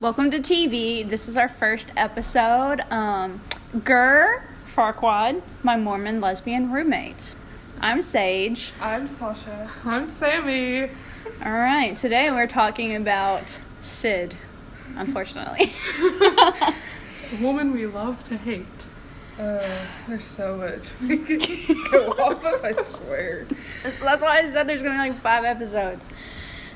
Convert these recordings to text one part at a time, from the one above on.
Welcome to TeaV. This is our first episode. Grrr, Farquad, my Morman lesbian roommate. I'm Sage. I'm Sasha. I'm Sammy. All right, today we're talking about Sid, unfortunately. A woman we love to hate. There's so much we could go off of, I swear. So that's why I said there's going to be like 5 episodes.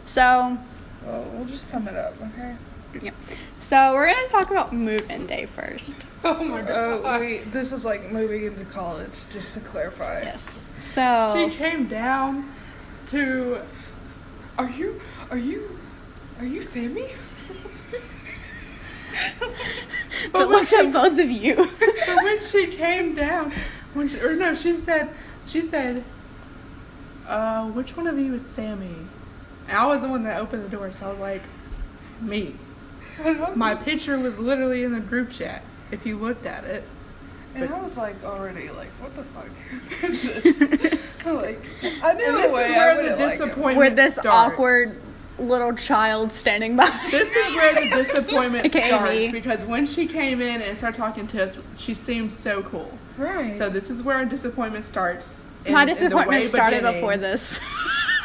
So, Well, we'll just sum it up, okay? yeah. So we're going to talk about move-in day first. Oh my god. This is like moving into college, just to clarify. Yes. So She came down to... Are you Sammy? but looked at both of you. But when she came down, she said, which one of you is Sammy? And I was the one that opened the door, so I was like, me. My picture was literally in the group chat, if you looked at it. And I was like, already, like, what the fuck is this? Like, I knew this is where the disappointment With this starts. awkward little child standing by. This is where the disappointment Okay, starts, me. because when she came in and started talking to us, she seemed so cool. Right. So this is where our disappointment starts. My disappointment started beginning. Before this.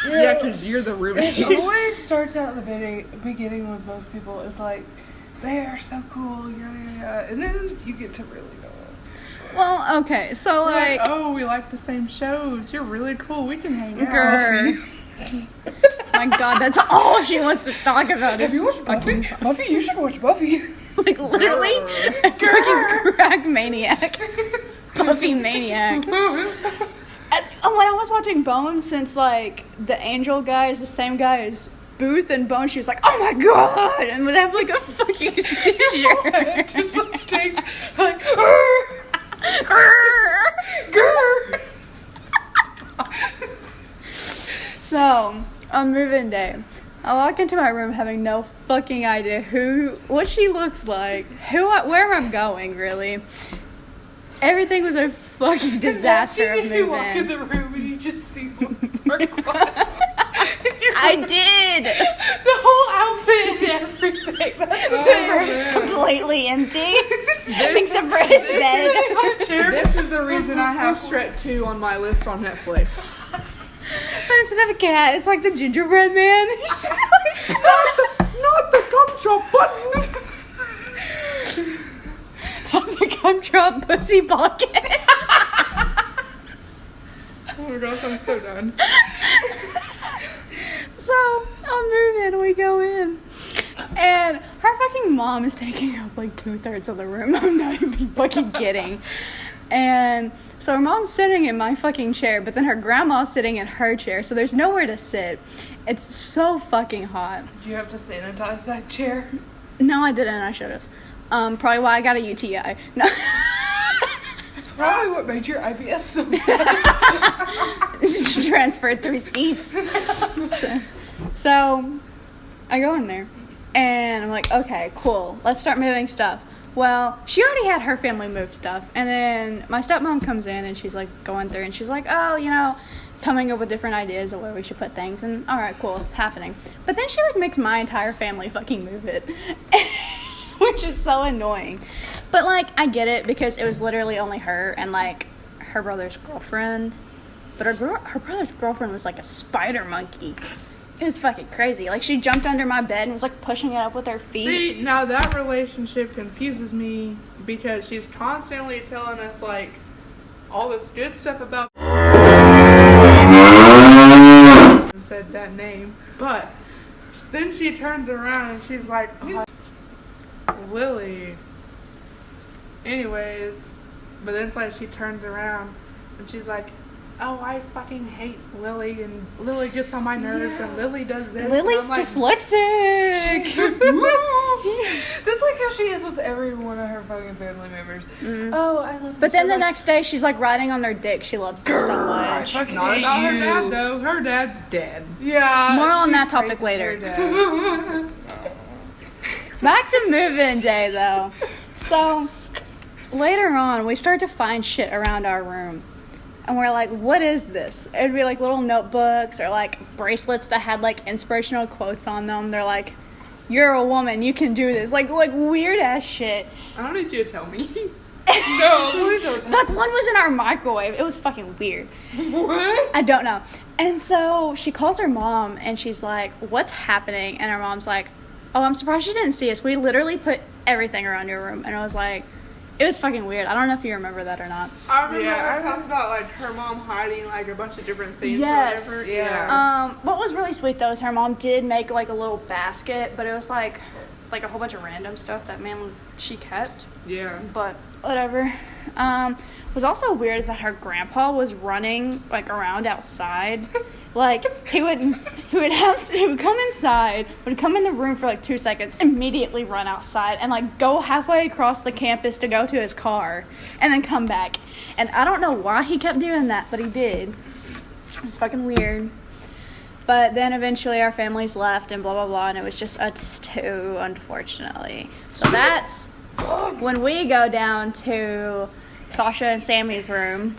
Yeah, because you're the roommate. It always starts out in the beginning with most people. It's like, they are so cool, yada yada, and then you get to really know it. Well, okay, so like, oh, we like the same shows. You're really cool. We can hang out. Grrr. My God, that's all she wants to talk about. Have you watched Buffy? Buffy, you should watch Buffy. Like literally, a freaking crack maniac, Buffy maniac. And when I was watching Bones, since like the Angel guy is the same guy as Booth and Bones, she was like, "Oh my God!" and would have like a fucking seizure. Just like change, like, Grrr. So on move-in day, I walk into my room having no fucking idea what she looks like, where I'm going, really. Everything was a fucking disaster of You walk in move-in. the room and you just see Farquad. I did. The whole outfit and everything. That's The room's completely empty, except for his bed. This is the reason I have Shrek 2 on my list on Netflix. But instead of a cat, it's like the gingerbread man. He's just like, Not the gumdrop buttons. the gumdrop pussy pocket. Oh my gosh, I'm so done. So, on move-in, we go in. And her fucking mom is taking up like 2/3 of the room. I'm not even fucking kidding. And so her mom's sitting in my fucking chair, but then her grandma's sitting in her chair, so there's nowhere to sit. It's so fucking hot. Do you have to sanitize that chair? No, I didn't. I should have. Probably why I got a UTI. No. That's probably what made your IBS so bad. Just transferred through seats. So I go in there and I'm like, okay, cool. Let's start moving stuff. Well, she already had her family move stuff. And then my stepmom comes in and she's like going through and she's like, oh, coming up with different ideas of where we should put things. And all right, cool, it's happening. But then she like makes my entire family fucking move it. Which is so annoying. But like, I get it because it was literally only her and like her brother's girlfriend. But her brother's girlfriend was like a spider monkey. It was fucking crazy. Like, she jumped under my bed and was like pushing it up with her feet. See, now that relationship confuses me because she's constantly telling us like all this good stuff about said that name, but then she turns around and she's like, oh, Lily. Anyways, but then it's like she turns around and she's like, oh, I fucking hate Lily, and Lily gets on my nerves, and Lily does this. Lily's and I'm like, dyslexic. That's like how she is with every one of her fucking family members. Mm-hmm. Oh, I love them But then so the much. next day, she's like riding on their dick. She loves them so much. fucking not hate about her you. dad though. Her dad's dead. Yeah. More on she that topic praises later. her dad. Back to move-in day, though. So, later on, we start to find shit around our room. And we're like, what is this? It'd be like little notebooks or like bracelets that had like inspirational quotes on them. They're like, you're a woman, you can do this. Like weird ass shit. I don't need you to tell me. No, please don't. Like one was in our microwave. It was fucking weird. What? I don't know. And so she calls her mom and she's like, what's happening? And her mom's like, oh, I'm surprised you didn't see us. We literally put everything around your room. And I was like, it was fucking weird. I don't know if you remember that or not. I remember Yeah, her talks about like her mom hiding like a bunch of different things. Yes. Or whatever. Yeah. What was really sweet though is her mom did make like a little basket, but it was like a whole bunch of random stuff that she kept. Yeah. But whatever. Was also weird is that her grandpa was running like around outside. Like he would come inside, would come in the room for like 2 seconds, immediately run outside and like go halfway across the campus to go to his car and then come back. And I don't know why he kept doing that, but he did. It was fucking weird. But then eventually our families left and blah blah blah, and it was just us two, unfortunately. So that's when we go down to Sasha and Sammy's room.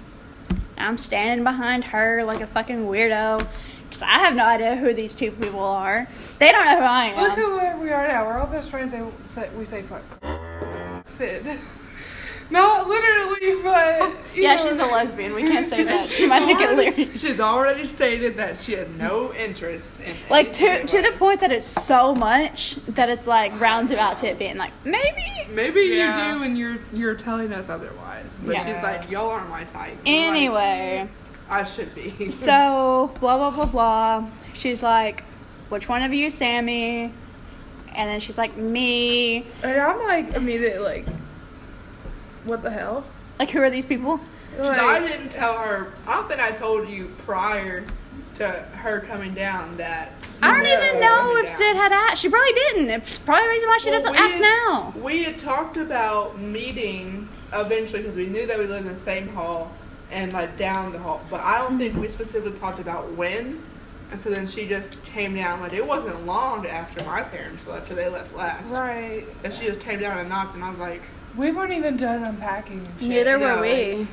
I'm standing behind her like a fucking weirdo because I have no idea who these two people are. They don't know who I am. Look at where we are now. We're all best friends and we say fuck. Sid. Not literally, but Yeah, she's a lesbian. We can't say that. She might take it literally. She's already stated that she has no interest in Like to anything the else. point that it's so much that it's like roundabout to it being like maybe. Maybe Yeah. you do, and you're telling us otherwise. But Yeah. she's like, y'all aren't my type. And we're like, Anyway, I should be. so blah blah blah blah. She's like, which one of you is Sammy? And then she's like, me. and I'm like immediately like, what the hell? Like, who are these people? Because I didn't tell her. I don't think I told you prior to her coming down that. I don't even know coming if down. Sid had asked. She probably didn't. It's probably the reason why she doesn't ask now. We had talked about meeting eventually because we knew that we lived in the same hall and like down the hall. But I don't think we specifically talked about when. And so then she just came down. Like it wasn't long after my parents left, after they left last. Right. And she just came down and knocked, and I was like, We weren't even done unpacking and shit. Neither no, were we.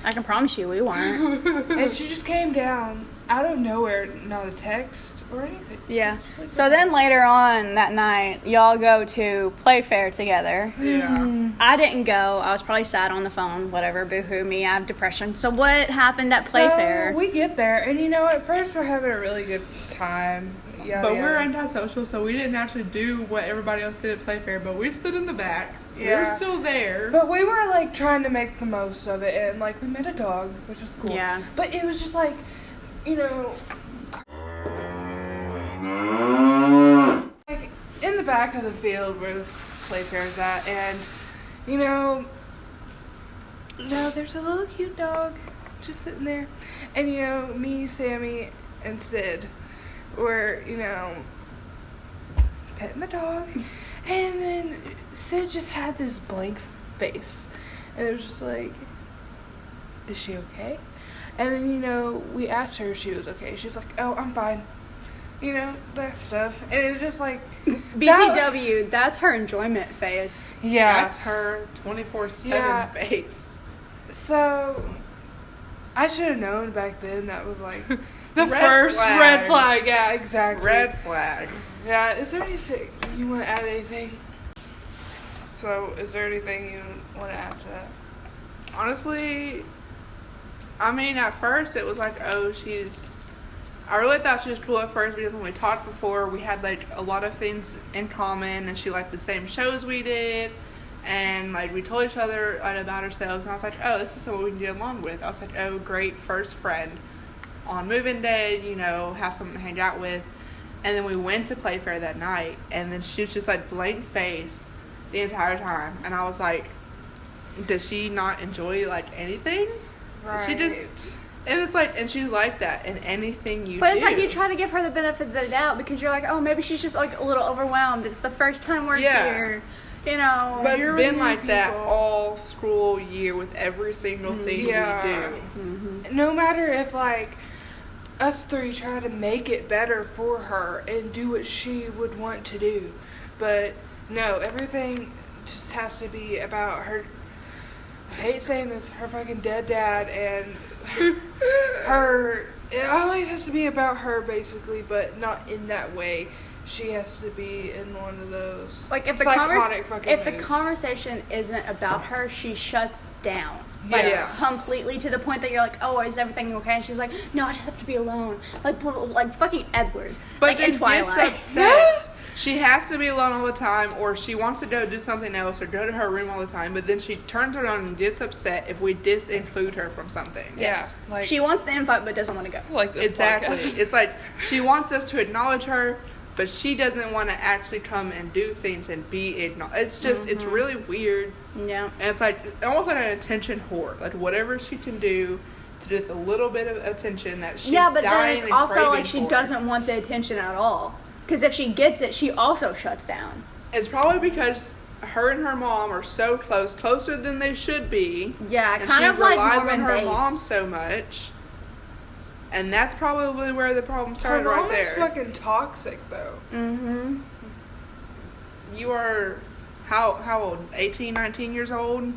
I can promise you we weren't. And she just came down out of nowhere, not a text or anything. Yeah. So then later on that night, y'all go to Playfair together. yeah. I didn't go. I was probably sad on the phone. Whatever. Boo-hoo me. I have depression. So what happened at Playfair? So we get there, and at first we're having a really good time. Yeah. But we're antisocial, so we didn't actually do what everybody else did at Playfair. But we stood in the back. We were Yeah. still there. But we were like trying to make the most of it, and like we met a dog, which was cool. Yeah. But it was just like, like in the back of the field where the Playfair's at, and there's a little cute dog just sitting there, and me, Sammy, and Sid were petting the dog, and then Sid just had this blank face, and it was just like, is she okay? And then we asked her if she was okay. She's like, oh, I'm fine, that stuff. And it was just like BTW, that's her enjoyment face. yeah. That's her 24/7 Yeah. face. So I should have known back then that was like the Red first flag. red flag. Yeah, exactly. Red flag. Yeah. Is there anything you want to add? Anything? So, is there anything you want to add to that? Honestly, I mean, at first it was like, oh, I really thought she was cool at first because when we talked before, we had like a lot of things in common, and she liked the same shows we did, and like we told each other about ourselves, and I was like, oh, this is someone we can get along with. I was like, oh, great first friend on moving day, have someone to hang out with. And then we went to Playfair that night, and then she was just like blank face the entire time, and I was like, does she not enjoy like anything? Right. She just, and it's like, and she's like that in anything you But do. it's like you try to give her the benefit of the doubt because you're like, oh, maybe she's just like a little overwhelmed. It's the first time we're Yeah. here, But it's You're been new like that people. all school year with every single thing Yeah. we do. No matter if like us three try to make it better for her and do what she would want to do, but no, everything just has to be about her. I hate saying this, her fucking dead dad and her. It always has to be about her, basically, but not in that way. she has to be in one of those Like if the psychotic fucking if the moods. conversation isn't about her, she shuts down. Like Yeah. completely to the point that you're like, oh, is everything okay? And she's like, no, I just have to be alone. Like fucking Edward. But like then in Twilight. gets upset. She has to be alone all the time, or she wants to go do something else, or go to her room all the time. But then she turns around and gets upset if we disinclude her from something. Yeah, like she wants the invite but doesn't want to go. like this Exactly. podcast. It's like she wants us to acknowledge her, but she doesn't want to actually come and do things and be acknowledged. It's just, it's really weird. Yeah. And it's like almost like an attention whore. Like whatever she can do to get a little bit of attention that she's Yeah, but then dying it's and also craving like she for. doesn't want the attention at all. Because if she gets it, she also shuts down. It's probably because her and her mom are so close, closer than they should be. Yeah, And kind she of like relies Morman on her Bates. mom so much. And that's probably where the problem Her started mom right is there. fucking toxic though. Mm-hmm. You are, how old? 18, 19 years old?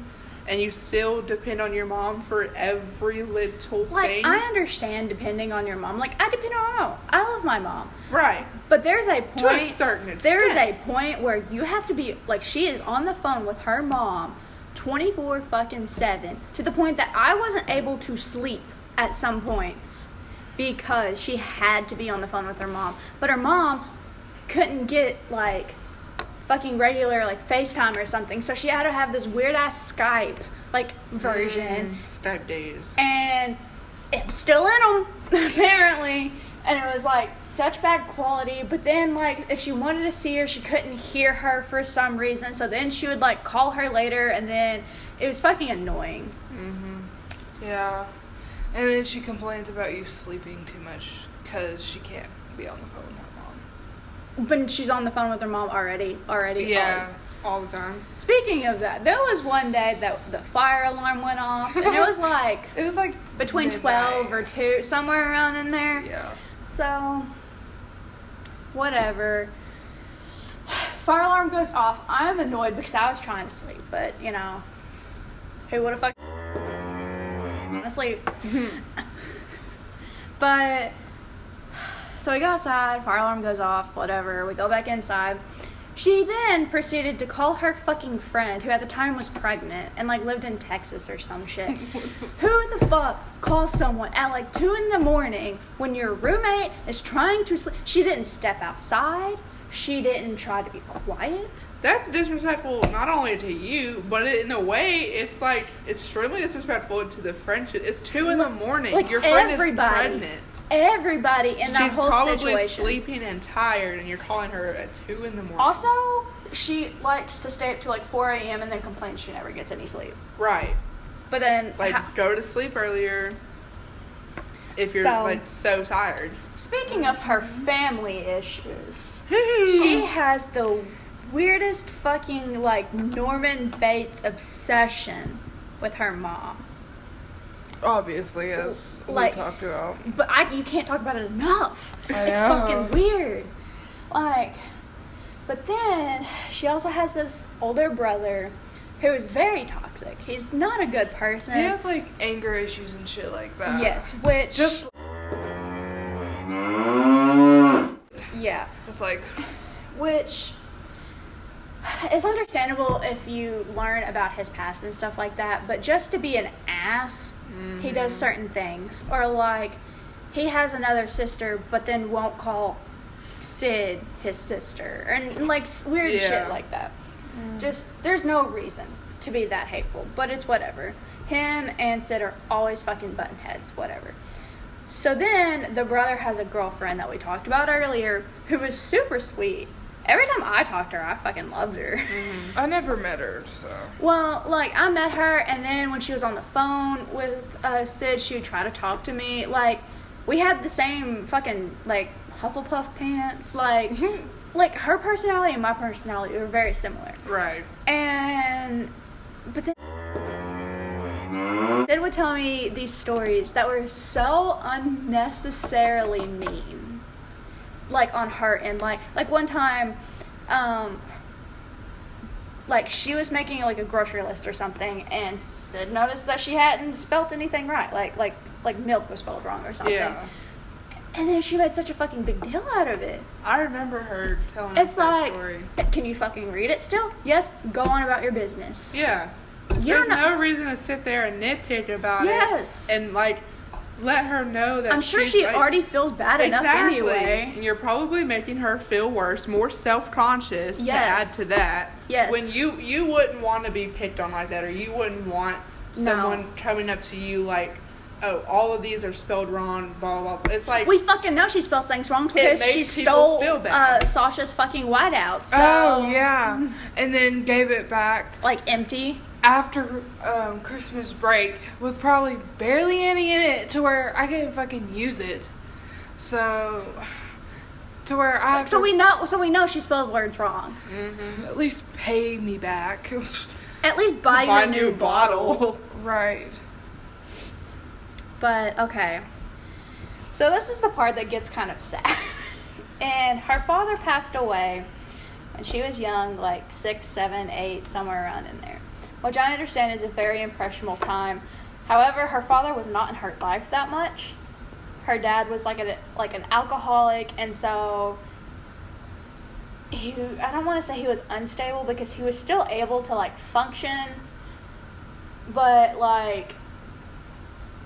And you still depend on your mom for every little Like, thing? I understand depending on your mom. Like, I depend on my mom. I love my mom. Right. But there's a point. To a certain extent. There's a point where you have to be, like, she is on the phone with her mom 24/7 to the point that I wasn't able to sleep at some points because she had to be on the phone with her mom. But her mom couldn't get, like, fucking regular, like, FaceTime or something. So she had to have this weird-ass Skype, like, version. Skype days. And it was still in them, apparently. And it was, like, such bad quality. But then, like, if she wanted to see her, she couldn't hear her for some reason. So then she would, like, call her later. And then it was fucking annoying. Yeah. And then she complains about you sleeping too much because she can't be on the phone with her mom. But she's on the phone with her mom already. Yeah. All the time. Speaking of that, there was one day that the fire alarm went off. And it was, like, It was like between midnight. 12 or 2, somewhere around in there. Yeah. So, whatever. Fire alarm goes off. I'm annoyed because I was trying to sleep, but, you know, who would have fucked asleep? But, so we go outside, fire alarm goes off, whatever. We go back inside. She then proceeded to call her fucking friend, who at the time was pregnant and, like, lived in Texas or some shit. Who the fuck calls someone at, like, 2 in the morning when your roommate is trying to sleep? She didn't step outside. She didn't try to be quiet. That's disrespectful not only to you, but in a way, it's, like, extremely disrespectful to the friendship. It's 2 in the morning. Like, Your friend everybody. is pregnant. Everybody in that She's whole probably situation. sleeping and tired, and you're calling her at 2 in the morning. Also, she likes to stay up to like 4 a.m. and then complains she never gets any sleep. Right. But then, Like, go to sleep earlier if you're, So- like, so tired. speaking of her family issues, she has the weirdest fucking, like, Norman Bates obsession with her mom. Obviously, as Like- we talked about. But you can't talk about it enough. I It's know. fucking weird. Like, but then she also has this older brother who is very toxic. He's not a good person. He has like anger issues and shit like that. Yes, which Just yeah, it's like which is understandable if you learn about his past and stuff like that. But just to be an ass, he does certain things, or like he has another sister, but then won't call Sid his sister, and like weird Yeah. shit like that. Just there's no reason to be that hateful, but it's whatever. Him and Sid are always fucking button heads, whatever. So then the brother has a girlfriend that we talked about earlier who was super sweet. Every time I talked to her, I fucking loved her. I never met her, so Well, like, I met her, and then when she was on the phone with Sid, she would try to talk to me. Like, we had the same fucking, like, Hufflepuff pants. Like, like her personality and my personality were very similar. Right. And, but then Sid would tell me these stories that were so unnecessarily mean. Like, on her end. Like one time, like, she was making, like, a grocery list or something, and Sid noticed that she hadn't spelt anything right. Like milk was spelled wrong or something. Yeah. And then she made such a fucking big deal out of it. I remember her telling It's us that like, story. can you fucking read it still? Yes, go on about your business. Yeah. You There's don't know- no reason to sit there and nitpick about Yes. it. And, like, let her know that I'm sure she's, she like, already feels bad enough anyway. And you're probably making her feel worse, more self-conscious to add Yes. to that. Yes. When you wouldn't want to be picked on like that, or you wouldn't want someone coming up to you like, oh, all of these are spelled wrong, blah, blah, blah. It's like... We fucking know she spells things wrong because makes she people stole feel bad. Sasha's fucking whiteout. So, Oh, yeah. And then gave it back like, empty. after Christmas break with probably barely any in it to where I couldn't fucking use it. So, to where I have So to we know she spelled words wrong. at least pay me back. At least buy you a new bottle. Right. But, okay. So this is the part that gets kind of sad. And her father passed away when she was young, like 6, 7, 8, somewhere around in there. Which I understand is a very impressionable time. However, her father was not in her life that much. Her dad was like an alcoholic, and so I don't want to say he was unstable because he was still able to like function, but like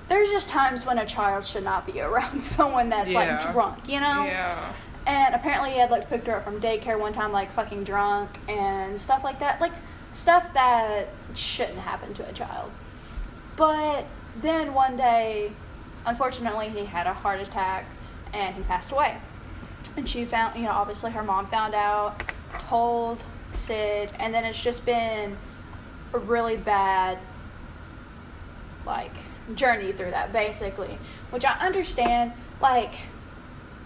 there's just times when a child should not be around someone that's like drunk, you know? Yeah. And apparently he had like picked her up from daycare one time like fucking drunk and stuff like that. Like stuff that shouldn't happen to a child. But then one day, unfortunately, he had a heart attack and he passed away. And she found, you know, obviously her mom found out, told Sid, and then it's just been a really bad, like, journey through that, basically. Which I understand, like,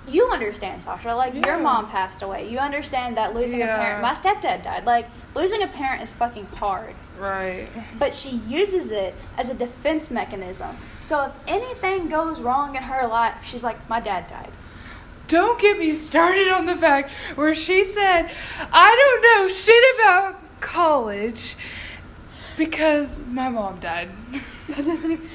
you understand, Sasha. Like, your mom passed away. You understand that losing a parent. My stepdad died. Like, losing a parent is fucking hard. Right. But she uses it as a defense mechanism. So if anything goes wrong in her life, she's like, my dad died. Don't get me started on the fact where she said, I don't know shit about college because my mom died. That doesn't even...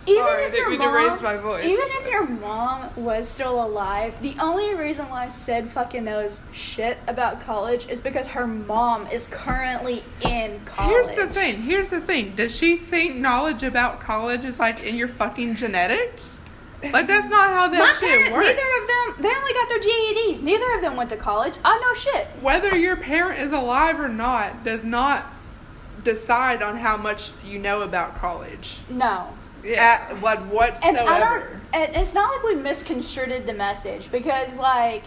Sorry, I didn't mean to raise my voice. Even if your mom was still alive, the only reason why Sid fucking knows shit about college is because her mom is currently in college. Here's the thing. Does she think knowledge about college is like in your fucking genetics? Like, that's not how that shit works. Neither of them, they only got their GEDs. Neither of them went to college. I know shit. Whether your parent is alive or not does not decide on how much you know about college. No. Whatsoever. And it's not like we misconstrued the message because, like,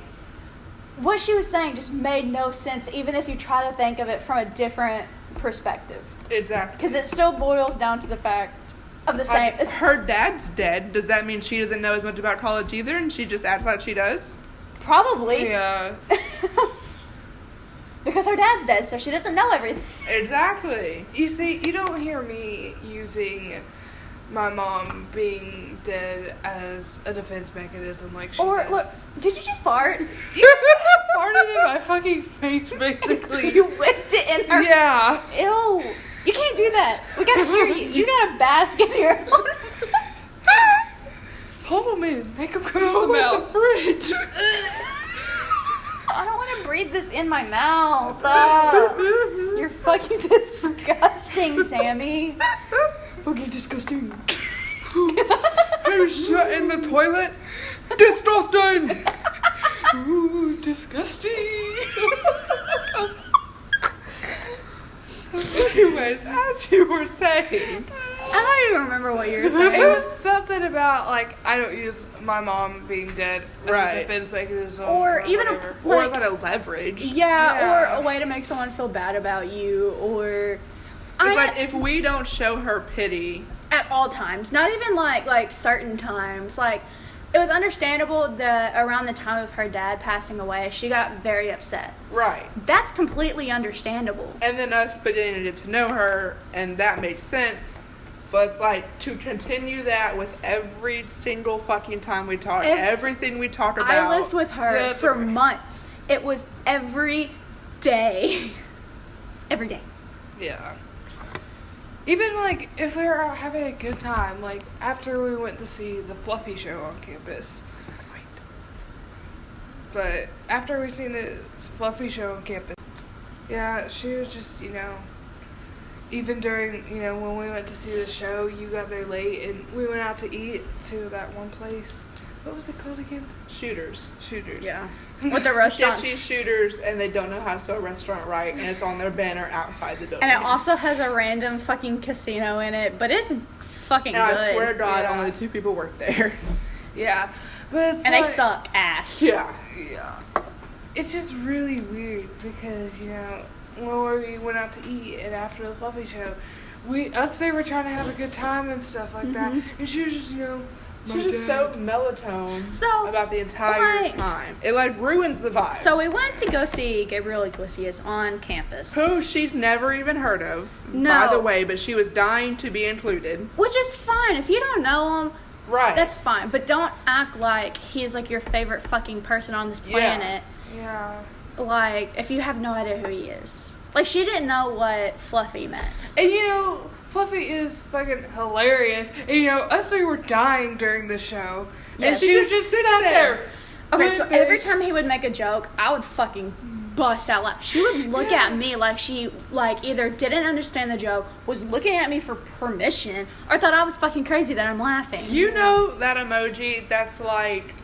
what she was saying just made no sense even if you try to think of it from a different perspective. Exactly. Because it still boils down to the fact of the same. Her dad's dead. Does that mean she doesn't know as much about college either and she just acts like she does? Probably. Yeah. Because her dad's dead, so she doesn't know everything. Exactly. You see, you don't hear me using my mom being dead as a defense mechanism like she Or, does. look, did you just fart? You just farted in my fucking face, basically. You whipped it in her. Yeah. Ew. You can't do that. We gotta hear you. You gotta bask in your own. Pull them in. Make them come out of the mouth. Fridge. I don't want to breathe this in my mouth. You're fucking disgusting, Sammy. Fucking disgusting. Who's shut in the toilet? Disgusting. Ooh, disgusting. Anyways, as you were saying, I don't even remember what you were saying. It was something about, like, I don't use my mom being dead as a defense mechanism. Or even whatever. or about a leverage. Yeah, or a way to make someone feel bad about you, or... It's like, if we don't show her pity... At all times. Not even, like certain times. Like, it was understandable that around the time of her dad passing away, she got very upset. Right. That's completely understandable. And then us beginning to get to know her, and that made sense. But it's like, to continue that with every single fucking time we talk, everything we talk about. I lived with her for months. It was every day. Every day. Yeah. Even, like, if we were out having a good time, like, after we went to see the Fluffy show on campus, But after we seen the Fluffy show on campus, yeah, she was just, even during, when we went to see the show, you got there late, and we went out to eat to that one place. What was it called again? Shooters. Yeah. With the restaurants. Sketchy Shooters, and they don't know how to spell restaurant right, and it's on their banner outside the building. And it also has a random fucking casino in it, but it's fucking and good. I swear to God, Yeah. only 2 people work there. Yeah. But it's And they suck ass. Yeah. Yeah. It's just really weird because, when we went out to eat and after the Fluffy show, they were trying to have a good time and stuff like that. And she was just, She was just so melatonin So, about the entire time. It, ruins the vibe. So we went to go see Gabriel Iglesias on campus. Who she's never even heard of, No. by the way, but she was dying to be included. Which is fine. If you don't know him, Right. that's fine. But don't act like he's, your favorite fucking person on this planet. Yeah. If you have no idea who he is. She didn't know what Fluffy meant. And Fluffy is fucking hilarious. And us three were dying during the show. Yes. And she was just sat there. Okay, so every time he would make a joke, I would fucking bust out laughing. She would look at me like she, either didn't understand the joke, was looking at me for permission, or thought I was fucking crazy that I'm laughing. You know that emoji that's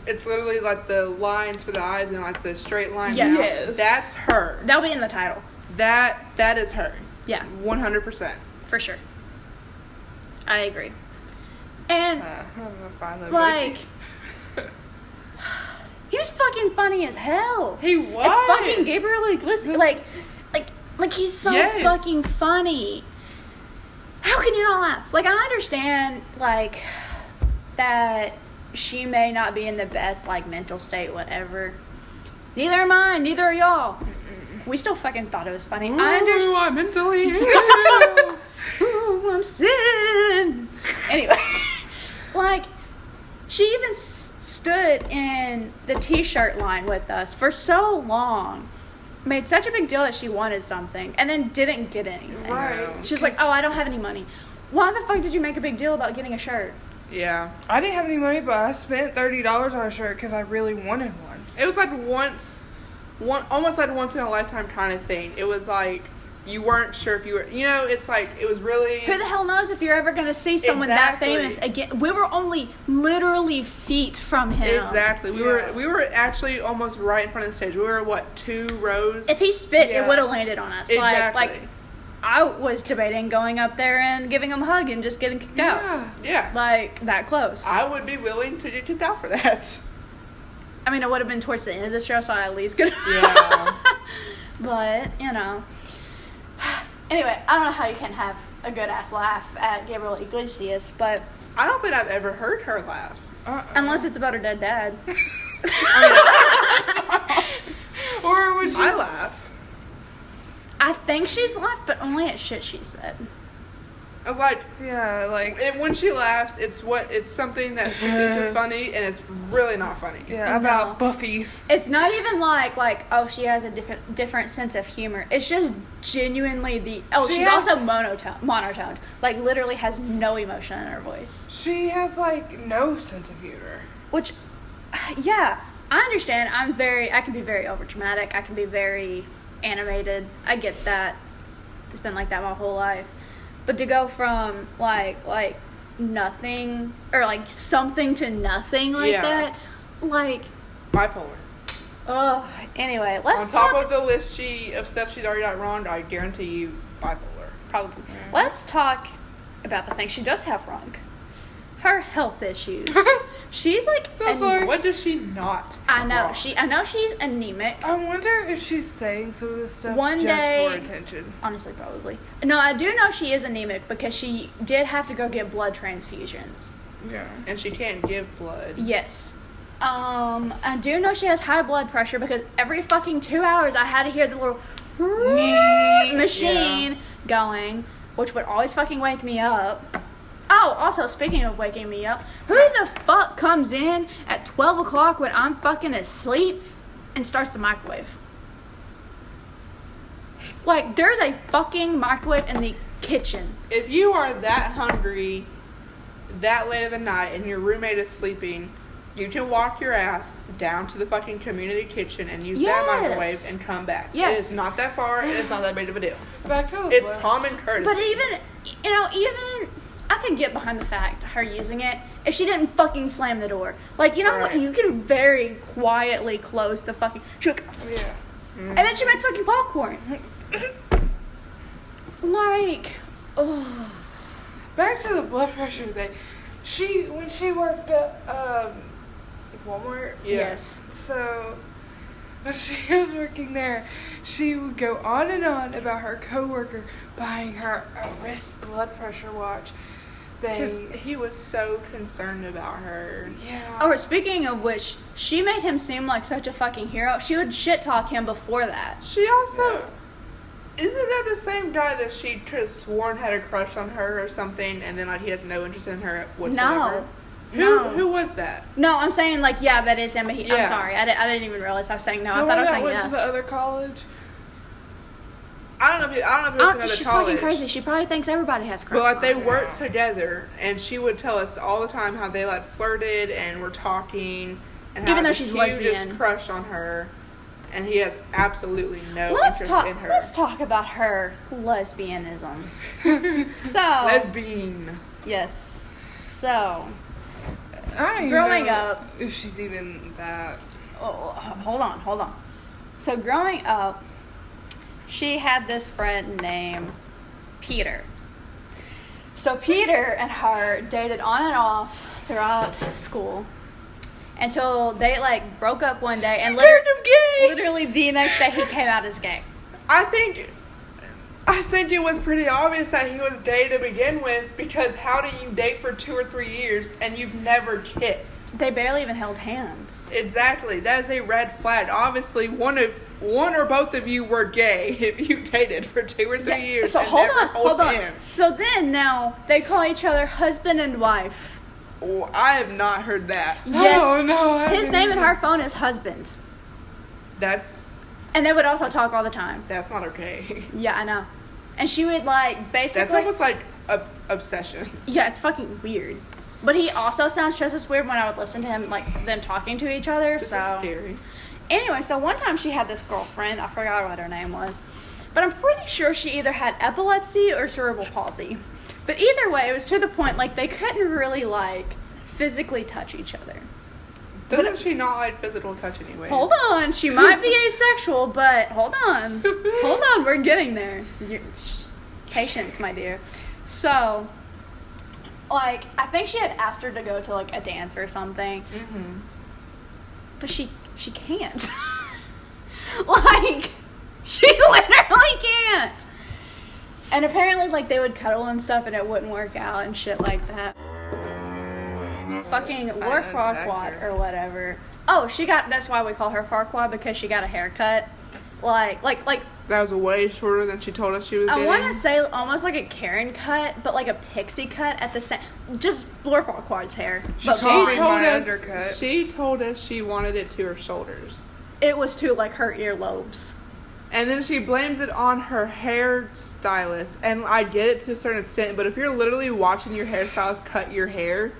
it's literally the lines for the eyes and the straight line Yes. down? Yes. That's her. That'll be in the title. That is her. Yeah, 100%. for sure. I agree. And, I'm gonna find the emoji. he was fucking funny as hell. He was. It's fucking Gabriel Iglesias. He's so Yes. fucking funny. How can you not laugh? I understand, that she may not be in the best, mental state, whatever. Neither am I, neither are y'all. We still fucking thought it was funny. I understand. I'm mentally ill. Ooh, I'm sin. Anyway, she even stood in the t-shirt line with us for so long. Made such a big deal that she wanted something and then didn't get anything. Right. She's like, oh, I don't have any money. Why the fuck did you make a big deal about getting a shirt? Yeah. I didn't have any money, but I spent $30 on a shirt because I really wanted one. It was almost once in a lifetime kind of thing. It was you weren't sure if you were, it was really. Who the hell knows if you're ever going to see someone that famous again? We were only literally feet from him. Exactly. We were actually almost right in front of the stage. We were 2 rows. If he spit, Yeah. it would have landed on us. Exactly. I was debating going up there and giving him a hug and just getting kicked out. Yeah. That close. I would be willing to get kicked out for that. I mean, it would have been towards the end of the show, so I at least could. Yeah. But, Anyway, I don't know how you can have a good ass laugh at Gabriel Iglesias, but I don't think I've ever heard her laugh. unless it's about her dead dad. Or would I laugh. I think she's laughed, but only at shit she said. I was when she laughs, it's something that she thinks is funny, and it's really not funny. Yeah, about Buffy. It's not even oh, she has a different sense of humor. It's just genuinely she's also monotoned. Literally has no emotion in her voice. She has no sense of humor. Which, yeah, I understand. I can be very overdramatic. I can be very animated. I get that. It's been like that my whole life. But to go from nothing or something to nothing that, Bipolar. oh, anyway, let's On top talk. of the list of stuff she's already got wrong, I guarantee you bipolar. Probably. Let's talk about the thing she does have wrong. Her health issues. She's What does she not? I know wrong? I know she's anemic. I wonder if she's saying some of this stuff One just day- for attention. Honestly, probably. No, I do know she is anemic because she did have to go get blood transfusions. Yeah. And she can't give blood. Yes. I do know she has high blood pressure because every fucking 2 hours I had to hear the little machine going, which would always fucking wake me up. Oh, also, speaking of waking me up, who the fuck comes in at 12 o'clock when I'm fucking asleep and starts the microwave? There's a fucking microwave in the kitchen. If you are that hungry, that late of a night, and your roommate is sleeping, You can walk your ass down to the fucking community kitchen and use Yes. that microwave and come back. Yes. It is not that far. It is not that big of a deal. Back to the It's blood. common courtesy. But even I can get behind the fact her using it if she didn't fucking slam the door. Like, you know what? Right. You can very quietly close the fucking. She would, Yeah. and then she made fucking popcorn. Like, oh. Back to the blood pressure thing. When she worked at Walmart. Yeah. Yes. So when she was working there, she would go on and on about her coworker buying her a wrist blood pressure watch Because thing. he was so concerned about her. Yeah. Oh, speaking of which, she made him seem like such a fucking hero. She would shit talk him before that. She also... Isn't that the same guy that she could have sworn had a crush on her or something, and then like he has no interest in her whatsoever? No. Who was that? No, I'm saying like, yeah, that is him. But I'm Yeah. sorry, I didn't even realize I was saying no. The I thought one I was that saying went yes. to the other college. I don't know if he went to another She's college. fucking crazy. She probably thinks everybody has crush. But like on they her. worked together, and she would tell us all the time how they like flirted and were talking, and how Even though the she's hugest lesbian. crush on her, and he has absolutely no Let's interest talk. in her. Let's talk about her lesbianism. So Lesbian. yes. So I don't even Growing know up- if she's even that. oh, hold on. So growing up, she had this friend named Peter. So Peter and her dated on and off throughout school until they like broke up one day and Turned him gay. literally the next day he came out as gay. I think it was pretty obvious that he was gay to begin with, because how do you date for 2 or 3 years and you've never kissed? They barely even held hands. Exactly. That is a red flag. Obviously, one or both of you were gay if you dated for 2 or 3 years. So and hold never on, hold on. hands. So then now they call each other husband and wife. Oh, I have not heard that. Yes. Oh no. I His didn't name in even- her phone is husband. That's And they would also talk all the time. not okay. Yeah, I know. And she would like basically. That's almost like a obsession. Yeah, it's fucking weird. But he also sounds just as weird when I would listen to him, like them talking to each other. This is so scary. anyway, so one time she had this girlfriend. I forgot what her name was, but I'm pretty sure she either had epilepsy or cerebral palsy. But either way, it was to the point like they couldn't really like physically touch each other. Doesn't she not like physical touch anyway? Hold on, she might be asexual, but hold on, we're getting there. Patience, my dear. So, like, I think she had asked her to go to like a dance or something, Mm-hmm. but she can't. Like, she literally can't. And apparently, like, they would cuddle and stuff, and it wouldn't work out and shit like that. Fucking Lord attacked Farquad her. or whatever. Oh, that's why we call her Farquad, because she got a haircut. Like, That was way shorter than she told us she was I getting. want to say almost like a Karen cut, but like a pixie cut at the same. Just Lord Farquad's hair. But She Copied told my us. undercut. She told us she wanted it to her shoulders, it was to like her earlobes. and then she blames it on her hairstylist. And I get it to a certain extent, but if you're literally watching your hairstylist cut your hair,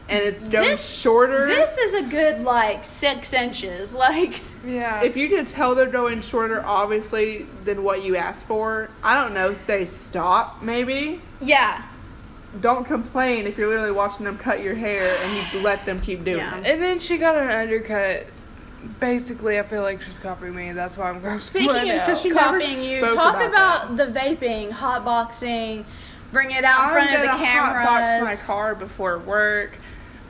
and it's going shorter, This is a good like 6 inches. Like, Yeah. if you can tell they're going shorter, obviously, than what you asked for, I don't know, say stop, maybe. yeah. Don't complain if you're literally watching them cut your hair and you let them keep doing Yeah. it. And then she got an undercut. Basically, I feel like she's copying me. That's why I'm going. Speaking of She never copying you, spoke talk about about the vaping, hotboxing, bring it out in I'm front of the gonna cameras. hotbox my car before work.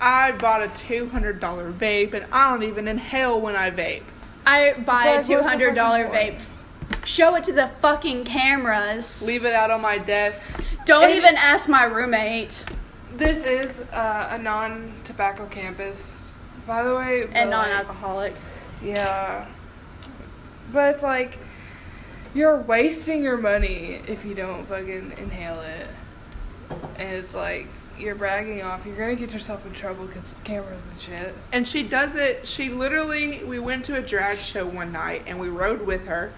I bought a $200 vape, and I don't even inhale when I vape. I buy a It's like, what's the $200 fucking vape. Show it to the fucking cameras. Leave it out on my desk. Don't And- even ask my roommate. This is a non-tobacco campus, by the way. but, And like, non-alcoholic. Yeah. But it's like, you're wasting your money if you don't fucking inhale it. And it's like, you're bragging off. You're gonna get yourself in trouble because cameras and shit. And she does it, we went to a drag show one night, and we rode with her.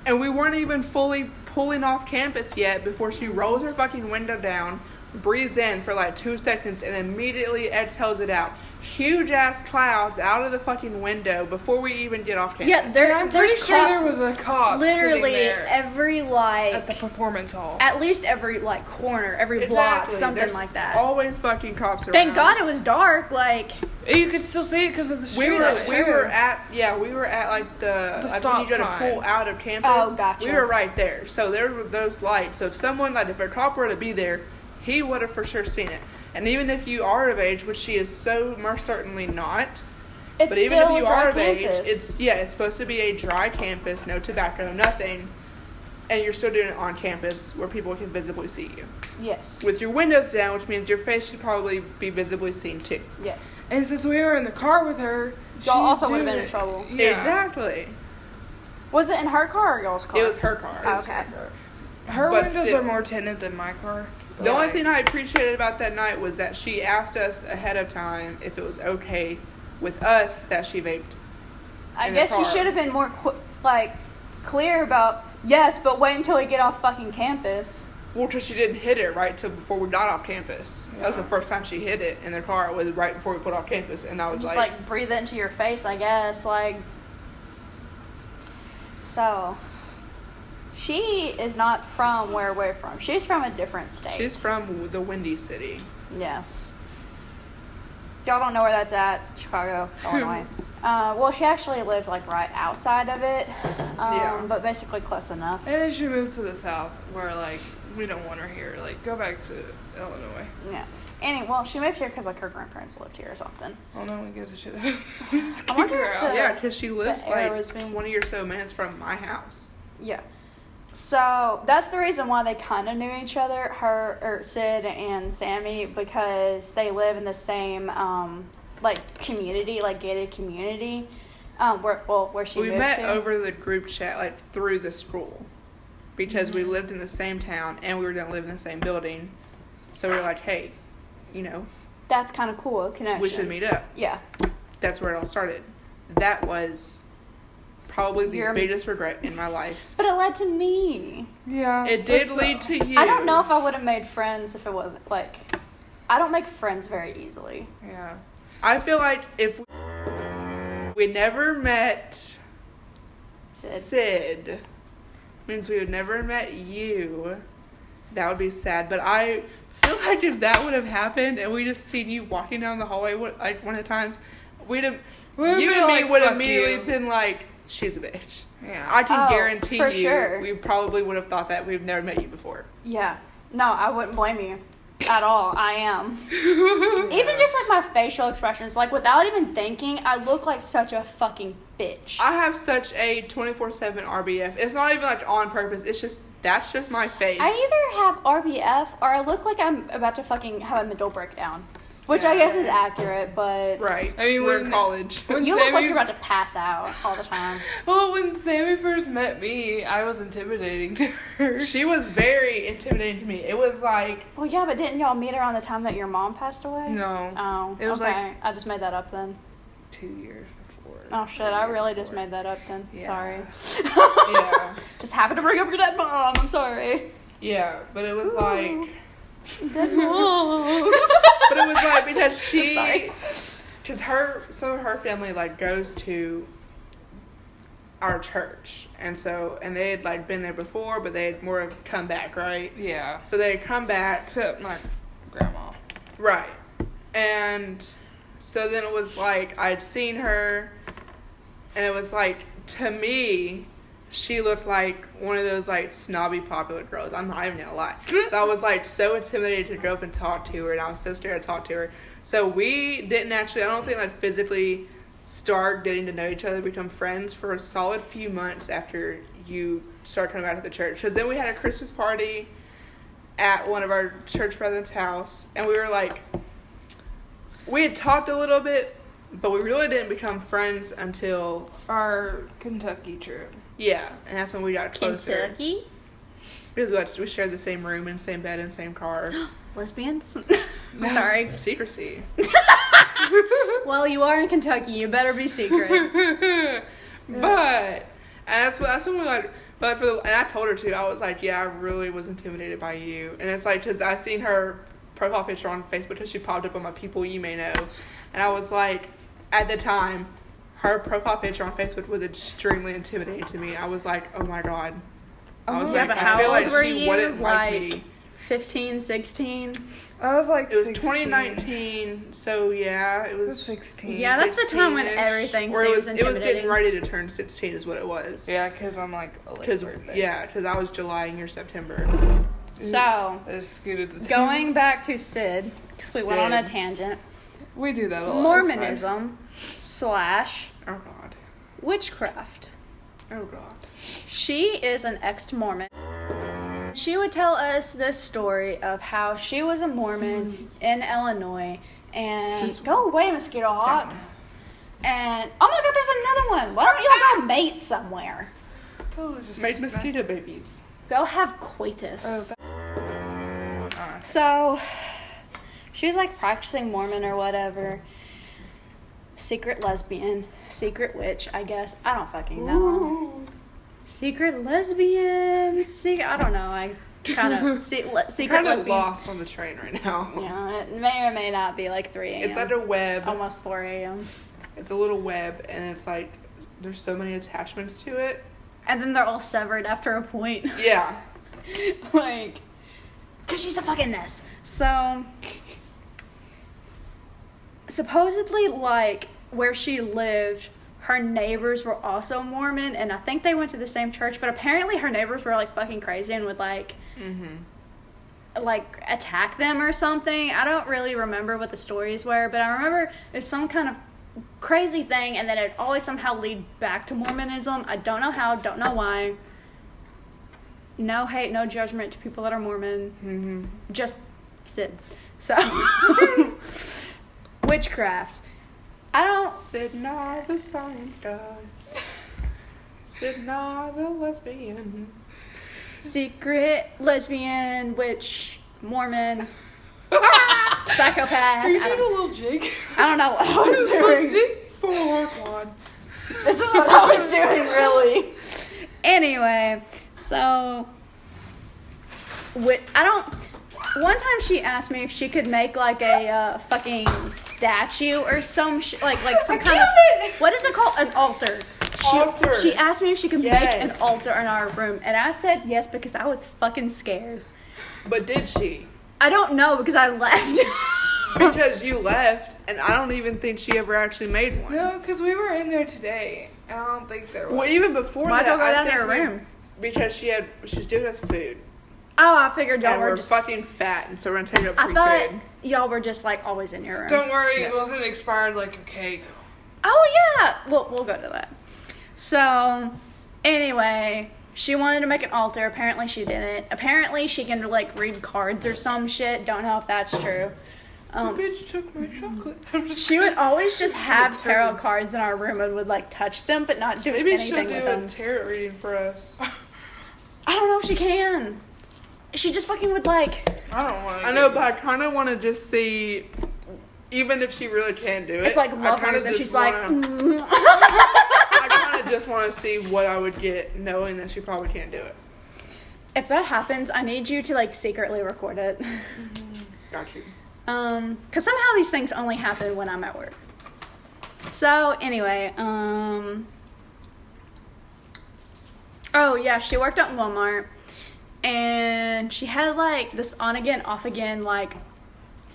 And we weren't even fully pulling off campus yet before she rolls her fucking window down, breathes in for like 2 seconds and immediately exhales it out. Huge ass clouds out of the fucking window before we even get off campus. Yeah, I'm there's pretty sure cops there was a cop literally sitting there every at the performance hall. at least every like corner, every block, something There's like that. Always fucking cops around. Thank God it was dark. Like You could still see it because of the street. we were at like the like when you go to stop pull sign. out of campus. Oh, gotcha. We were right there, so there were those lights. So if someone like if a cop were to be there, he would have for sure seen it. And even if you are of age, which she is so most certainly not, it's but even still if you a dry are of campus. age, it's supposed to be a dry campus, no tobacco, nothing, and you're still doing it on campus where people can visibly see you. Yes. With your windows down, which means your face should probably be visibly seen too. Yes. And since we were in the car with her, Y'all also she's would have been doing in trouble. it. Yeah. Exactly. Was it in her car or y'all's car? It was her car. Oh, okay. Her But windows still. are more tinted than my car. The only thing I appreciated about that night was that she asked us ahead of time if it was okay with us that she vaped. I in the guess you car. should have been more clear about yes, but wait until we get off fucking campus. Well, because she didn't hit it right till before we got off campus. That was the Yeah. first time she hit it in the car. It was right before we put off campus, and I was Just like breathe it into your face, I guess. Like, so she is not from where we're from. She's from a different state. she's from the Windy City. Yes. Y'all don't know where that's at. Chicago, Illinois. Well, she actually lives like right outside of it. Yeah. But basically close enough. And then she moved to the south, where like we don't want her here. Like go back to Illinois. Yeah. Well, she moved here because like her grandparents lived here or something. Oh no, we get the shit. I wonder if the- Yeah, because she lives the air like was being- 20 or so minutes from my house. Yeah. So that's the reason why they kind of knew each other, Sid and Sammy, because they live in the same like community, like gated community. Where she We moved met to. over the group chat, like through the school, because we lived in the same town and we were gonna live in the same building. So we were like, hey, That's kind of cool. Connection. we should meet up. Yeah. That's where it all started. That was probably the Your- biggest regret in my life. But it led to me. Yeah. It did lead to you. I don't know if I would have made friends if it wasn't like. I don't make friends very easily. Yeah. I feel like if we never met Sid, means we would never met you. That would be sad. But I feel like if that would have happened and we just seen you walking down the hallway like one of the times, you and me would have immediately been like, she's a bitch. Yeah. I can Oh, guarantee for you, sure. we probably would have thought that we've never met you before. Yeah. No, I wouldn't blame you at all. I am. Even just like my facial expressions, like without even thinking, I look like such a fucking bitch. I have such a 24/7 RBF. It's not even like on purpose. It's just, that's just my face. I either have RBF or I look like I'm about to fucking have a mental breakdown. Which I guess is accurate, but Right. I mean, we're when- in college. when you look like Sammy- you're about to pass out all the time. Well, when Sammy first met me, I was intimidating to her. She was very intimidating to me. It was like, Well, yeah, but didn't y'all meet around the time that your mom passed away? No. Oh, It was okay. I just made that up then. 2 years before. Oh shit, I really just made that up then. Yeah. Sorry. yeah. Just happened to bring up your dead mom. I'm sorry. Yeah, but it was like, Dead mom. but it was like, because I'm sorry. because some of her family like goes to our church, and they had like been there before, but they had more of come back, right? Yeah. So they had come back, Except my grandma. right, and so then it was like I'd seen her, and it was like, to me, she looked like one of those like snobby popular girls. I'm not even gonna lie. So I was like so intimidated to go up and talk to her, and I was so scared to talk to her. So we didn't actually, I don't think, like physically start getting to know each other, become friends for a solid few months after you start coming back to the church. Because then we had a Christmas party at one of our church brethren's house, and we were like, we had talked a little bit, but we really didn't become friends until, Our Kentucky trip. yeah, and that's when we got closer. Kentucky? We shared the same room and same bed and same car. Lesbians? I'm sorry. Secrecy. Well, you are in Kentucky. You better be secret. But, and that's when we like, and I told her too, I was like, yeah, I really was intimidated by you. And it's like, because I seen her profile picture on Facebook because she popped up on my people you may know. And I was like, at the time, her profile picture on Facebook was extremely intimidating to me. I was like, oh my God. I was like, I feel like she wouldn't like me. 15, 16? I was like It was 16. 2019, so yeah, it was 16. Yeah, that's the time when everything seems intimidating. It was getting ready to turn 16 is what it was. Yeah, because I'm like a late birthday. Yeah, because I was July and you're September. So, I just scooted the going back to Sid, because we went on a tangent. We do that a lot. Mormonism / Oh God. witchcraft. Oh God. She is an ex-Mormon. She would tell us this story of how she was a Mormon in Illinois, and go away, mosquito hawk. And oh my God, there's another one. Why don't y'all go mate somewhere? Made mosquito babies. Go have coitus. Oh, So, she was like practicing Mormon or whatever. Secret lesbian, secret witch, I guess. I don't fucking know. Ooh. Secret lesbian, I don't know. I kind of secret Kind of lesbian. lost on the train right now. Yeah, it may or may not be like 3 a.m. It's like a web. Almost 4 a.m. It's a little web, and it's like there's so many attachments to it. And then they're all severed after a point. Yeah. Like, because she's a fucking mess. So, supposedly, like, where she lived, her neighbors were also Mormon, and I think they went to the same church, but apparently her neighbors were, like, fucking crazy and would, like, like, attack them or something. I don't really remember what the stories were, but I remember it was some kind of crazy thing, and then it always somehow lead back to Mormonism. I don't know how, don't know why. No hate, no judgment to people that are Mormon. Just Sid. So, witchcraft. I don't... Sid nah, the science guy. Sid nah, the lesbian. Secret lesbian, witch, Mormon, psychopath. Are you doing a little jig? I don't know what I was doing. For Farquad. This is what I was doing, really. Anyway, so... One time she asked me if she could make like a fucking statue or some like some kind of what is it called, an altar. She asked me if she could make an altar in our room, and I said yes because I was fucking scared. But did she? I don't know because I left. Because you left, and I don't even think she ever actually made one. No, because we were in there today, and I don't think there was. Well, even before Why'd that, y'all go I down think to her room? Because she's giving us food. Oh, I figured y'all And were we're just... fucking fat, and so we're gonna take up I free thought food. y'all were just like always in your room. Don't worry, it wasn't expired like your cake. Oh yeah, we'll go to that. So, anyway, she wanted to make an altar. Apparently she didn't. Apparently she can like read cards or some shit. Don't know if that's true. Bitch took my chocolate. She would always just have tarot cards in our room and would like touch them, but not do Maybe anything she'll with do them. a tarot reading for us. I don't know if she can. She just fucking would like. I don't want to. I know, but I kind of want to just see, even if she really can do it. It's like Lovers, and she's like. I kind of just want to see what I would get, knowing that she probably can't do it. If that happens, I need you to like secretly record it. Got you. Cause somehow these things only happen when I'm at work. So anyway, oh yeah, she worked at Walmart, and she had like this on again, off again, like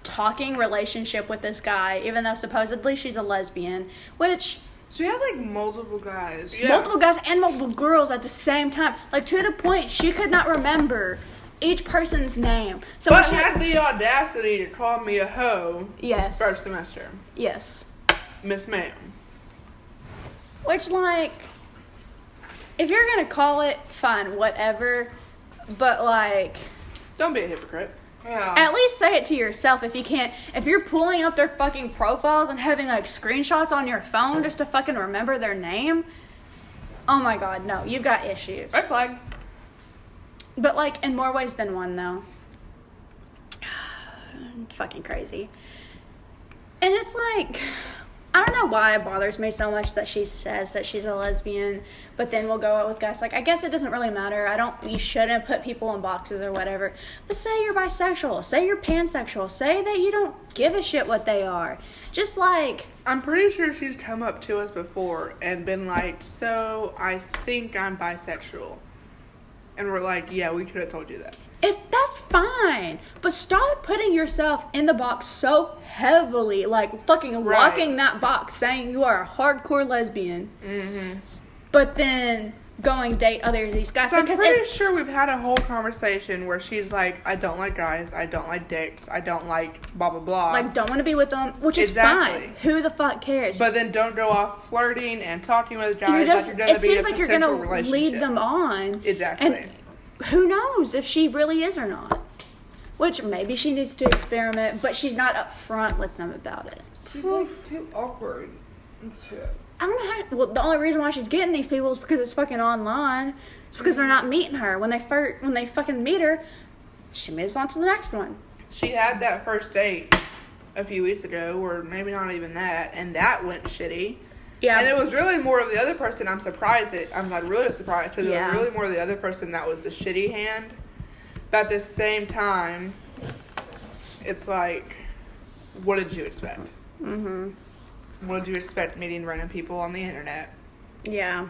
talking relationship with this guy, even though supposedly she's a lesbian, which She had like multiple guys. Yeah. multiple guys and multiple girls at the same time, like to the point she could not remember each person's name. So But when she had the audacity to call me a hoe yes, first semester. yes, Miss Ma'am. which like if you're gonna call it, fine, whatever, but like Don't be a hypocrite. Yeah. at least say it to yourself. If you can't, if you're pulling up their fucking profiles and having like screenshots on your phone just to fucking remember their name, oh my god, no, you've got issues. Red flag. But like in more ways than one though. Fucking crazy. And it's like, I don't know why it bothers me so much that she says that she's a lesbian, but then we'll go out with guys. Like, I guess it doesn't really matter. You shouldn't put people in boxes or whatever. But say you're bisexual. Say you're pansexual. Say that you don't give a shit what they are. Just like... I'm pretty sure she's come up to us before and been like, so I think I'm bisexual. And we're like, yeah, we could have told you that. If that's fine, but stop putting yourself in the box so heavily, like fucking locking that box, saying you are a hardcore lesbian, but then going date other of these guys. So I'm pretty sure we've had a whole conversation where she's like, I don't like guys, I don't like dicks, I don't like blah blah blah. Like, don't want to be with them, which is fine. Who the fuck cares? But then don't go off flirting and talking with guys. It seems like you're gonna lead them on. Exactly. And who knows if she really is or not? Which maybe she needs to experiment, but she's not upfront with them about it. She's like too awkward and shit. I don't know how. Well, the only reason why she's getting these people is because it's fucking online. It's because they're not meeting her. When they fucking meet her, she moves on to the next one. She had that first date a few weeks ago, or maybe not even that, and that went shitty. Yeah. And it was really more of the other person. I'm like really surprised because it was really more of the other person that was the shitty hand. But at the same time, it's like, what did you expect? What did you expect meeting random people on the internet? Yeah.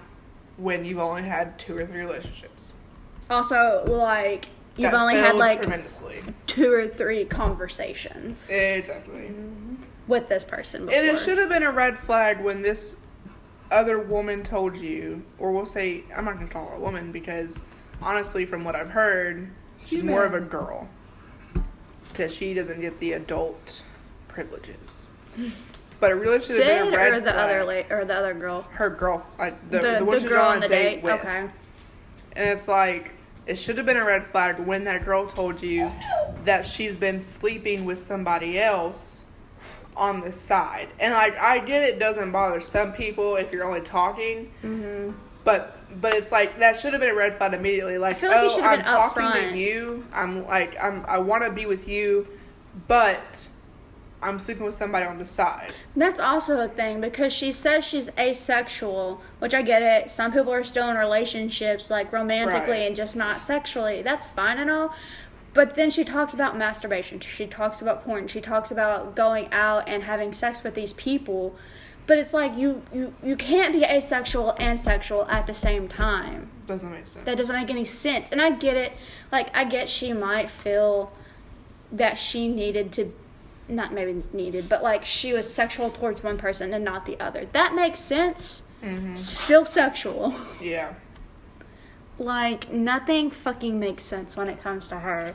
When you've only had 2 or 3 relationships. Also, like, you've only had like 2 or 3 conversations. Exactly. With this person before. And it should have been a red flag when this other woman told you, or we'll say, I'm not going to call her a woman because honestly, from what I've heard, she's more of a girl. Because she doesn't get the adult privileges. But it really should have been a red flag. Or the other girl? Her girl. Like the one she's on a date with. Okay. And it's like, it should have been a red flag when that girl told you that she's been sleeping with somebody else on the side. And like, I get it doesn't bother some people if you're only talking. But it's like, that should have been a red flag immediately. Like, I feel like I'm talking to you. I want to be with you, but I'm sleeping with somebody on the side. That's also a thing because she says she's asexual, which I get it. Some people are still in relationships, like romantically and just not sexually. That's fine and all. But then she talks about masturbation. She talks about porn. She talks about going out and having sex with these people. But it's like you can't be asexual and sexual at the same time. Doesn't make sense. That doesn't make any sense. And I get it. Like, I get she might feel that she needed to, not maybe needed, but like she was sexual towards one person and not the other. That makes sense. Still sexual. Yeah. Like, nothing fucking makes sense when it comes to her.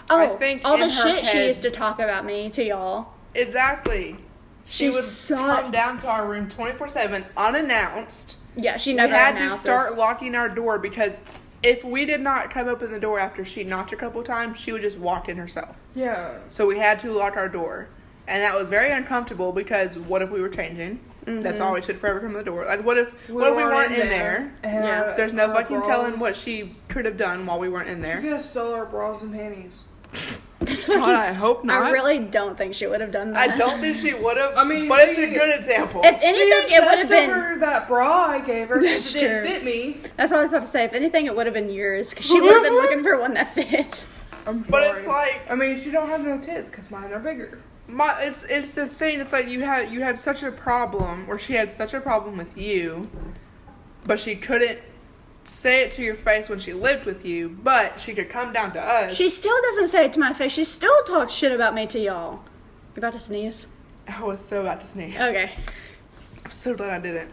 I think all the shit she used to talk about me to y'all. Exactly. She would come down to our room 24/7 unannounced. Yeah, she never announced. We had to start locking our door because if we did not come open the door after she knocked a couple times, she would just walk in herself. Yeah. So we had to lock our door. And that was very uncomfortable because what if we were changing? That's why we should forever come to the door. Like, what if we weren't in there? Yeah. There's no fucking telling what she could have done while we weren't in there. She could have stole our bras and panties. God, I hope not. I really don't think she would have done that. I don't think she would have. I mean, but it's a good example. If anything, it would have been over that bra I gave her. That's true. It didn't fit me. That's what I was about to say. If anything, it would have been yours because she would have been looking for one that fit. But it's like, I mean, she don't have no tits because mine are bigger. It's the thing. It's like you had such a problem, or she had such a problem with you, but she couldn't say it to your face when she lived with you, but she could come down to us. She still doesn't say it to my face. She still talks shit about me to y'all. You about to sneeze? I was so about to sneeze. Okay. I'm so glad I didn't.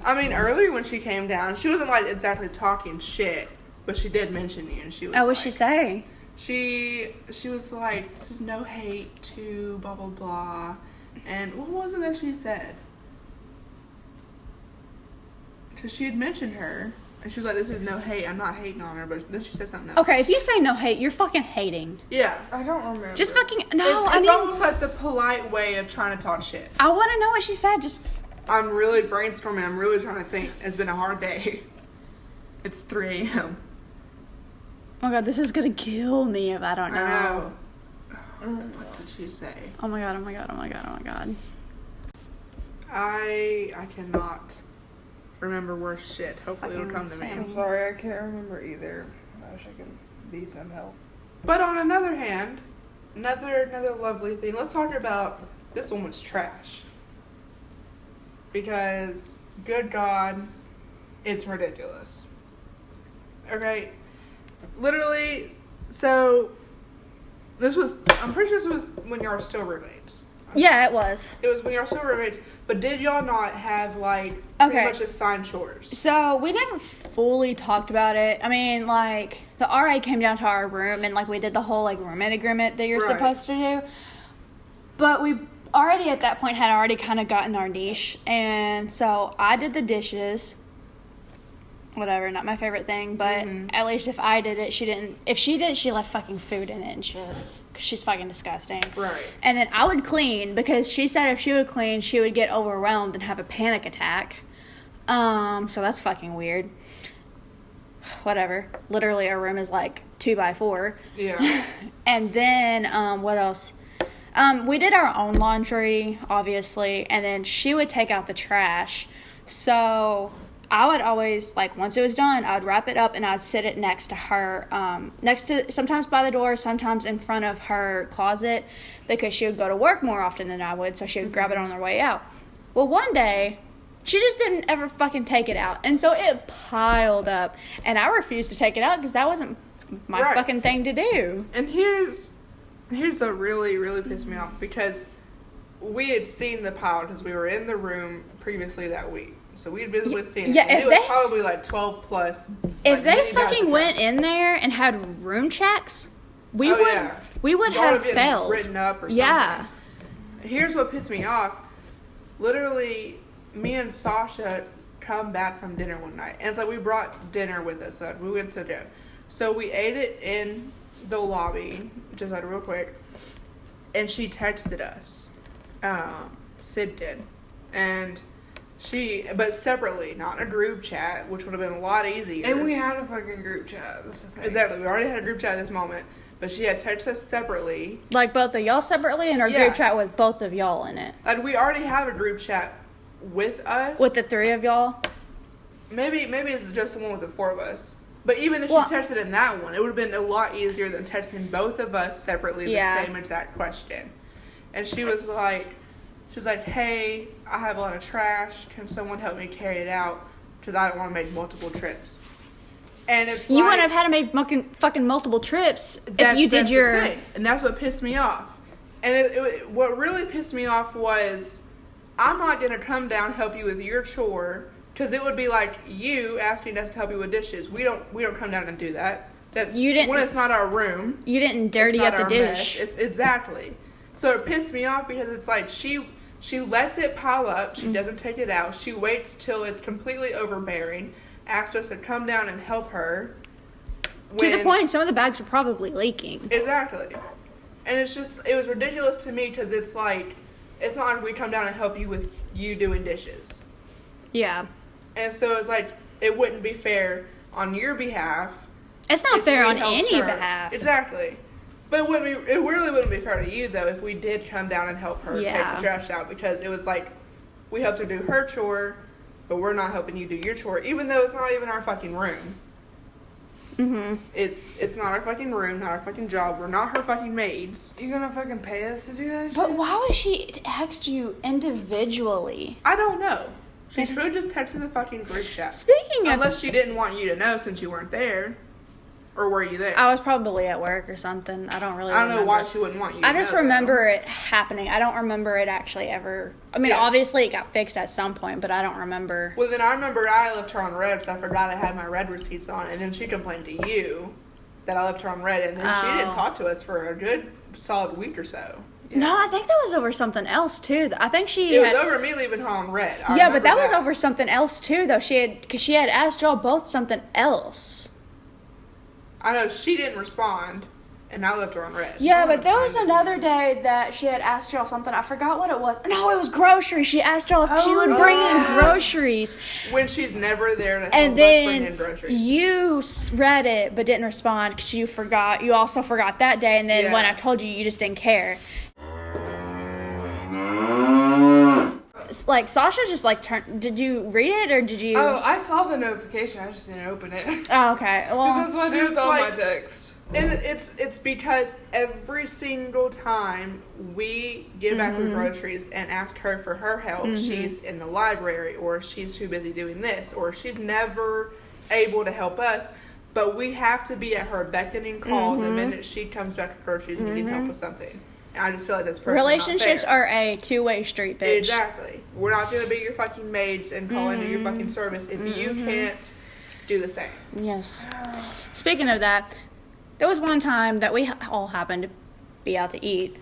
I mean, earlier when she came down, she wasn't like exactly talking shit, but she did mention you, and she was. Oh, what'd she say? She was like, "This is no hate to blah blah blah," and what was it that she said? Because she had mentioned her. And she was like, "This is no hate. I'm not hating on her." But then she said something else. Okay, if you say no hate, you're fucking hating. Yeah. I don't remember. Just fucking... No, it's almost like the polite way of trying to talk shit. I want to know what she said. Just... I'm really brainstorming. I'm really trying to think. It's been a hard day. It's 3 a.m. Oh my god, this is going to kill me if I don't know. I know. What did she say? Oh my god, oh my god, oh my god, oh my god. I cannot remember worse shit. Hopefully it'll come to me. I'm sorry, I can't remember either. I wish I could be some help. But on another hand, another lovely thing. Let's talk about this woman's trash. Because, good God, it's ridiculous. Okay? Literally, so, I'm pretty sure this was when y'all were still roommates. Yeah, it was. It was when y'all were still roommates, but did y'all not have, like, pretty much assigned chores? So, we never fully talked about it. I mean, like, the RA came down to our room, and, like, we did the whole, like, roommate agreement that you're supposed to do. But we already, at that point, had already kind of gotten our niche, and so I did the dishes. Whatever, not my favorite thing, but at least if I did it, she didn't. If she did, she left fucking food in it and shit. Cause she's fucking disgusting. Right. And then I would clean, because she said if she would clean, she would get overwhelmed and have a panic attack. So that's fucking weird. Whatever. Literally, our room is like 2x4. Yeah. And then, what else? We did our own laundry, obviously, and then she would take out the trash. So I would always, like, once it was done, I would wrap it up and I'd sit it next to her, sometimes by the door, sometimes in front of her closet, because she would go to work more often than I would, so she would grab it on her way out. Well, one day, she just didn't ever fucking take it out, and so it piled up, and I refused to take it out because that wasn't my fucking thing to do. And here's what really pissed me off, because we had seen the pile because we were in the room previously that week. So we had visibly seen it. Yeah, and it was probably like 12 plus. If they fucking went in there and had room checks, we would have failed. Written up or something. Yeah. Here's what pissed me off. Literally, me and Sasha come back from dinner one night, and it's like we brought dinner with us. Like we went to go. So we ate it in the lobby, just like real quick, and she texted us. Sid did, and but separately, not in a group chat, which would have been a lot easier. And we had a fucking group chat. That's the thing. Exactly, we already had a group chat at this moment, but she had texted us separately. Like both of y'all separately, and our group chat with both of y'all in it. Like we already have a group chat with us. With the three of y'all. Maybe it's just the one with the four of us. But even if she texted in that one, it would have been a lot easier than texting both of us separately the same exact question. And she was like, hey, I have a lot of trash. Can someone help me carry it out? Because I don't want to make multiple trips. And it's you wouldn't have had to make fucking multiple trips if you did your... thing. And that's what pissed me off. And what really pissed me off was, I'm not going to come down and help you with your chore, because it would be like you asking us to help you with dishes. We don't come down and do that. When it's not our room. You didn't dirty up the dish. It's exactly. So it pissed me off because it's like she lets it pile up. She doesn't take it out. She waits till it's completely overbearing. Asks us to come down and help her. To the point, some of the bags were probably leaking. Exactly. And it was ridiculous to me because it's like, it's not like we come down and help you with you doing dishes. Yeah. And so it's like, it wouldn't be fair on your behalf. It's not fair on any behalf. Exactly. But it really wouldn't be fair to you, though, if we did come down and help her take the trash out, because it was like, we helped her do her chore, but we're not helping you do your chore, even though it's not even our fucking room. Mm-hmm. It's not our fucking room, not our fucking job. We're not her fucking maids. You gonna fucking pay us to do that But shit? why would she text you individually? I don't know. She could have just texted the fucking group chat. Speaking of... Unless she didn't want you to know since you weren't there. Or were you there? I was probably at work or something. I don't know why she wouldn't want you to know. I just remember it happening. I don't remember it actually ever... I mean, obviously it got fixed at some point, but I don't remember. Well, then I remember I left her on red because I forgot I had my red receipts on. And then she complained to you that I left her on red. And then she didn't talk to us for a good solid week or so. Yeah. No, I think that was over something else, too. I think It was over me leaving her on red. Yeah, but that was over something else, too, though. Because she had asked y'all both something else. I know, she didn't respond, and I left her on red. Yeah, but there was another day that she had asked y'all something. I forgot what it was. No, it was groceries. She asked y'all if she would bring in groceries. When she's never there to help us bring in groceries. You read it, but didn't respond because you forgot. You also forgot that day, and then when I told you, you just didn't care. like, Sasha just, like, did you read it, or did you? Oh, I saw the notification. I just didn't open it. Oh, okay. Well, That's what I do with all my text. And it's because every single time we get back with groceries and ask her for her help, she's in the library, or she's too busy doing this, or she's never able to help us. But we have to be at her beckoning call the minute she comes back with groceries and needs help with something. And I just feel like that's personally relationships not fair. are a two-way street, bitch. Exactly. We're not going to be your fucking maids and call into your fucking service if you can't do the same. Yes. Speaking of that, there was one time that we all happened to be out to eat.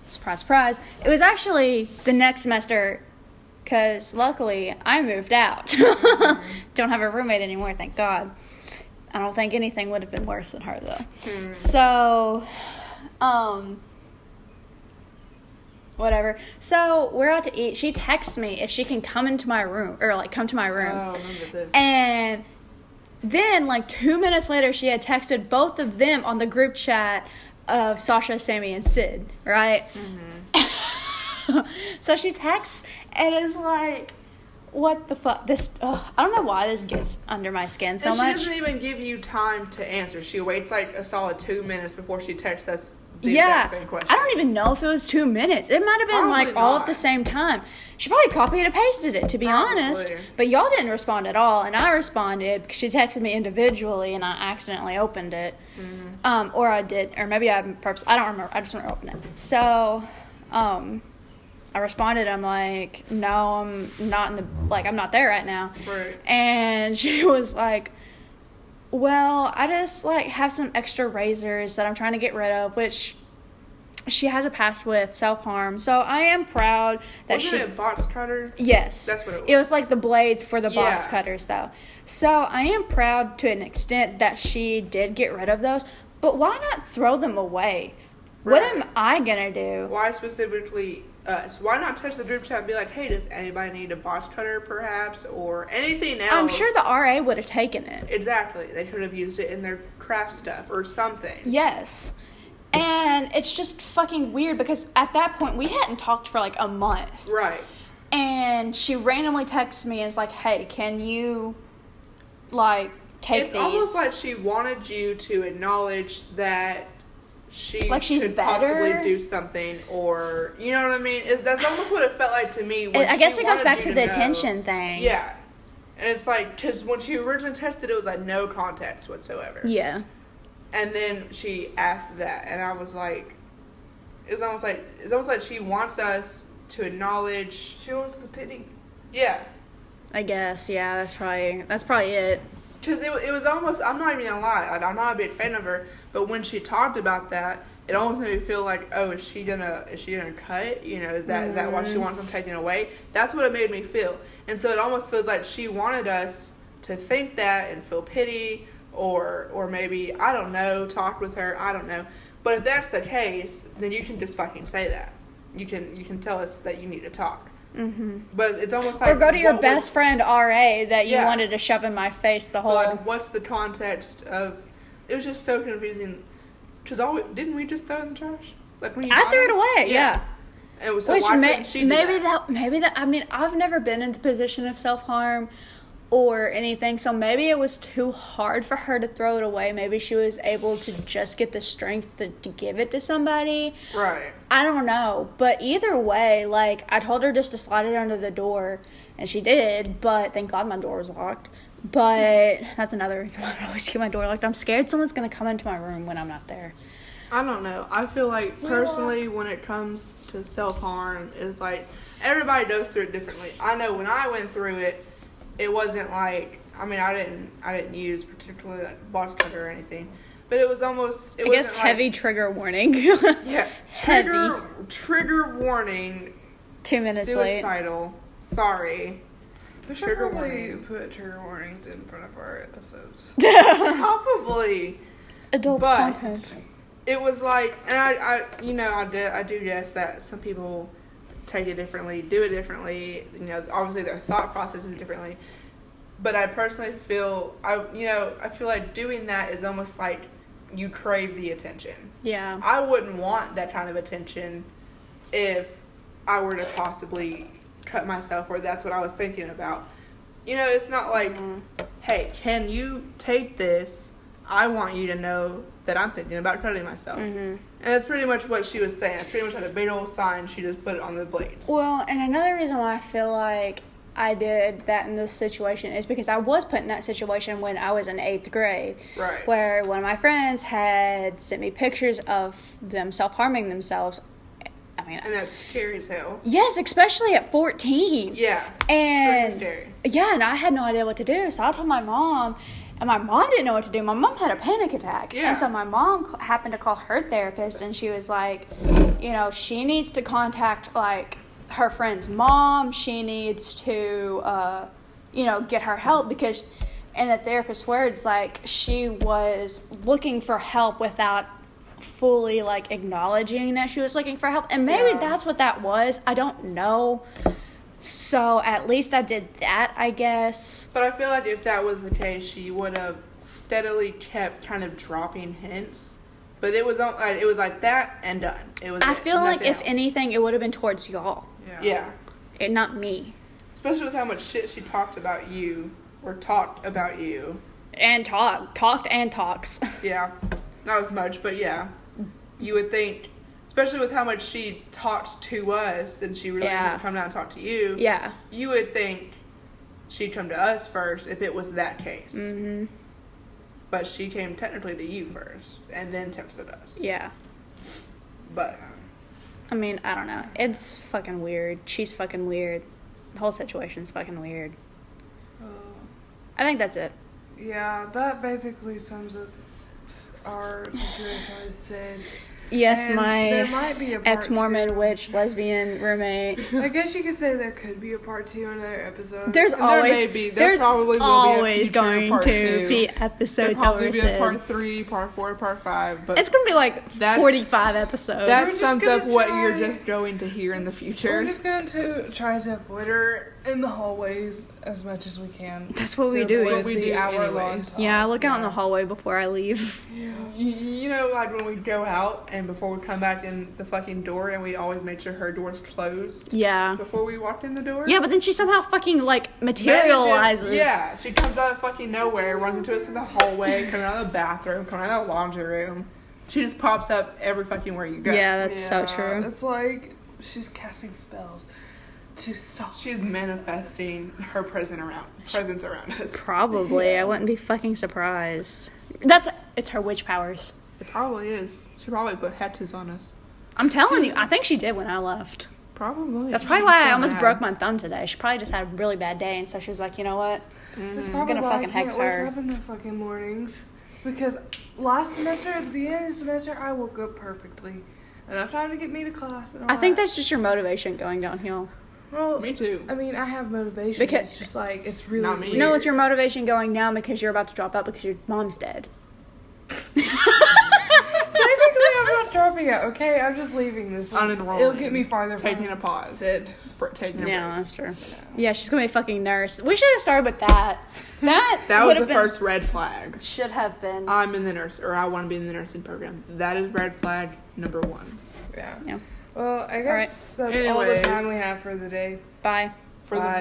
Surprise, surprise. It was actually the next semester, because luckily I moved out. Don't have a roommate anymore, thank God. I don't think anything would have been worse than her, though. So, whatever. So, we're out to eat. She texts me if she can come into my room, or, like, come to my room. Oh, remember this. And then, like, 2 minutes later, she had texted both of them on the group chat of Sasha, Sammy, and Sid, right? So she texts and is like, what the fuck? I don't know why this gets under my skin so and much. She doesn't even give you time to answer. She waits, like, a solid 2 minutes before she texts us the exact same question. I don't even know if it was 2 minutes. It might have been Probably like all not. at the same time. She probably copied and pasted it, to be honest. But y'all didn't respond at all, and I responded because she texted me individually, and I accidentally opened it. Or I did, or maybe I purpose. I don't remember. I just want to open it. So, I responded. I'm like, no, I'm not I'm not there right now. Right. And she was like, well, I just, like, have some extra razors that I'm trying to get rid of, which she has a past with self-harm. So I am proud that Wasn't it box cutter? Yes. That's what it was. It was, like, the blades for the box Yeah. cutters, though. So I am proud to an extent that she did get rid of those. But why not throw them away? What Right. am I going to do? Why specifically us? Why not touch the group chat and be like, hey, does anybody need a box cutter, perhaps, or anything else? I'm sure the RA would have taken it. Exactly. They could have used it in their craft stuff or something. Yes. And it's just fucking weird because at that point we hadn't talked for like a month. Right. And she randomly texts me and is like, hey, can you, like, take It's these? almost like she wanted you to acknowledge that she Like she's could better? possibly do something, or, you know what I mean? That's almost what it felt like to me. When I guess she it goes wanted back you to the know. attention thing. Yeah. And it's like, because when she originally texted, it was like no context whatsoever. Yeah. And then she asked that, and I was like, it's almost like she wants us to acknowledge. She wants the pity. Yeah. I guess, yeah, that's probably it. Because it was almost, I'm not even gonna lie, like, I'm not a big fan of her, but when she talked about that, it almost made me feel like, oh, is she gonna cut? You know, is that why she wants them taken away? That's what it made me feel. And so it almost feels like she wanted us to think that and feel pity, or maybe, I don't know, talk with her, I don't know. But if that's the case, then you can just fucking say that. You can tell us that you need to talk. Mm-hmm. But it's almost like, Or go to your what best friend RA that you Yeah. wanted to shove in my face the whole. Like, what's the context of? It was just so confusing. Because didn't we just throw it in the trash? Like when you I got threw it away. Yeah. And so Which why couldn't she do maybe that? I mean, I've never been in the position of self-harm or anything, so maybe it was too hard for her to throw it away. Maybe she was able to just get the strength to give it to somebody. Right. I don't know, but either way, like, I told her just to slide it under the door, and she did, but thank God my door was locked. But that's another reason why I always keep my door locked. I'm scared someone's going to come into my room when I'm not there. I don't know. I feel like personally when it comes to self-harm, is like everybody goes through it differently. I know when I went through it, it wasn't like, I mean, I didn't use particularly like box cutter or anything, but it was almost, I guess heavy trigger warning. Yeah. Heavy. Trigger warning. 2 minutes late. Suicidal. Sorry. We should Trigger probably warning. put trigger warnings in front of our episodes. Probably. Adult But content. it was like, and I do guess that some people take it differently, do it differently. You know, obviously their thought process is differently. But I personally feel, I feel like doing that is almost like you crave the attention. Yeah. I wouldn't want that kind of attention if I were to possibly cut myself, or that's what I was thinking about. You know, it's not like, hey, can you take this? I want you to know that I'm thinking about cutting myself. And that's pretty much what she was saying. It's pretty much had a big old sign. She just put it on the blades. Well, and another reason why I feel like I did that in this situation is because I was put in that situation when I was in 8th grade. Right. Where one of my friends had sent me pictures of them self-harming themselves. I mean, And that's scary as hell. yes, especially at 14. Yeah. And Extremely scary. yeah, and I had no idea what to do, so I told my mom, and my mom didn't know what to do. My mom had a panic attack. Yeah. And so my mom happened to call her therapist, and she was like, you know, she needs to contact, like, her friend's mom. She needs to, you know, get her help because, in the therapist's words, like, she was looking for help without fully, like, acknowledging that she was looking for help. And maybe that's what that was. I don't know. So at least I did that, I guess. But I feel like if that was the case, she would have steadily kept kind of dropping hints. But it was like that and done. It was. I feel like if else. anything, it would have been towards y'all, Yeah. and not me. Especially with how much shit she talked about you, or talked about you. And talked and talks. Yeah. Not as much, but yeah. You would think, especially with how much she talked to us, and she really didn't come down and talk to you. Yeah. You would think she'd come to us first if it was that case. Mhm. But she came technically to you first, and then texted us. Yeah. But I mean, I don't know. It's fucking weird. She's fucking weird. The whole situation's fucking weird. I think that's it. Yeah, that basically sums up our situation. I said. Yes, And my there might be a part ex-Morman, two. witch, lesbian roommate. I guess you could say there could be a part 2 in another episode. There's there always may be. there's probably will be a always future going part to 2. be There'll episodes probably over be a said. part 3, part 4, part 5. But It's gonna be like That's- 45 episodes. that We're just sums gonna up what try- you're just going to hear in the future. We're just going to try to avoid her in the hallways as much as we can. That's what we to do. avoid That's what we the do hour-long anyways. talks, Yeah, I look out in the hallway before I leave. You know, like when we go out and before we come back in the fucking door, and we always make sure her door's closed Yeah. before we walk in the door? Yeah, but then she somehow fucking like materializes. Yeah, she comes out of fucking nowhere, runs into us in the hallway, coming out of the bathroom, coming out of the laundry room. She just pops up every fucking where you go. Yeah, that's so true. It's like she's casting spells to stop. She's manifesting her presence around us. Probably. I wouldn't be fucking surprised. It's her witch powers. It probably is. She probably put hatches on us. I'm telling you, I think she did when I left. Probably. That's probably why I almost broke my thumb today. She probably just had a really bad day, and so she was like, you know what? That's probably gonna why fucking I can't hex wake her. up in the fucking mornings. Because last semester, at the beginning of the semester, I woke up perfectly. Enough time to get me to class and all I think that. that's just your motivation going downhill. Well, Me too. I mean, I have motivation. Because- it's just like, it's really Not me. weird. No, it's your motivation going down because you're about to drop out because your mom's dead. Technically, I'm not dropping out, okay? I'm just leaving this. Unenrolling. It'll get me farther from Taking a pause. Sid. Taking a Yeah, break. that's true. Yeah, she's gonna be a fucking nurse. We should have started with that. That That was would the have been, first red flag. Should have been. I'm in the nurse, or I want to be in the nursing program. That is red flag number 1. Yeah. Yeah. Well, I guess that's all the Anyways. time we have for the day. Bye. For the Bye.